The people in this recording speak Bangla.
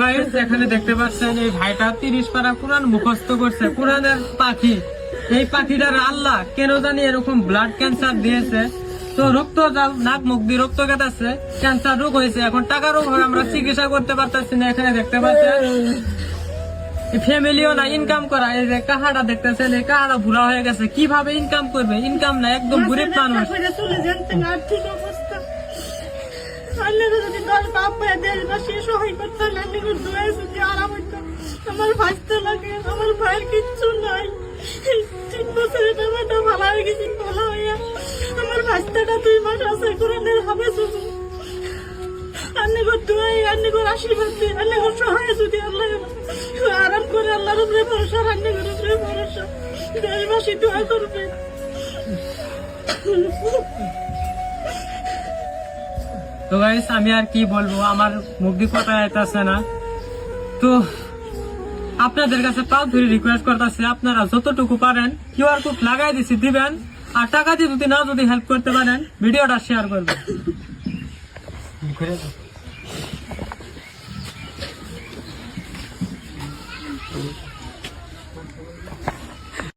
গাইস এখানে দেখতে পাচ্ছেন এই ভাইটা 30 পারা কোরআন মুখস্থ করছে, কোরআনের পাখি। এই পাখিটার আল্লাহ কেন জানি এরকম ব্লাড ক্যান্সার দিয়েছে, তো রক্ত নাক মুখ দিয়ে রক্ত গেটাচ্ছে, ক্যান্সার রোগ হয়েছে। এখন টাকার অভাবে আমরা চিকিৎসা করতে পারতেছি না। এখানে দেখতে পাচ্ছেন ফ্যামিলিও না, ইনকাম করা। এই যে কাহাটা দেখতেছেন, এই কাহাটা বুড়া হয়ে গেছে, কিভাবে ইনকাম করবে? ইনকাম না, একদম গরিব মানুষ। আর্থিক অবস্থা যদি 10 বাপ ভাই দেশবাসী সহায় করতেন, যদি আরাম হইতো। আমার ভাজতে লাগে, আমার ভাইয়ের কিচ্ছু নাই। 3 বছরের টাকাটা ভালো হয়ে গেছি, ভালো হইয়া আমার ভাজতেটা 2 মাস আছে কোরআনের হাফেজ হবো। আন্নিগর দোয়াই, আন্নিগর আশীর্বাদ দিই, আন্নিগর সহায় যদি আল্লাহ আরাম করে, আল্লাহর উপরে ভরসা, আন্নিগর উপরে ভরসা। দেশবাসী দোয়া করবে। তো গাইস আমি আর কি বলবো, আমার মুখ দিয়ে কথা আইতাছে না। তো আপনাদের কাছে পাও ধরে রিকোয়েস্ট করতেছি, আপনারা যতটুকু পারেন কিউআর কোড লাগাই দিছি দিবেন, আর টাকা দিয়ে যদি না যদি হেল্প করতে পারেন ভিডিওটা শেয়ার করবেন।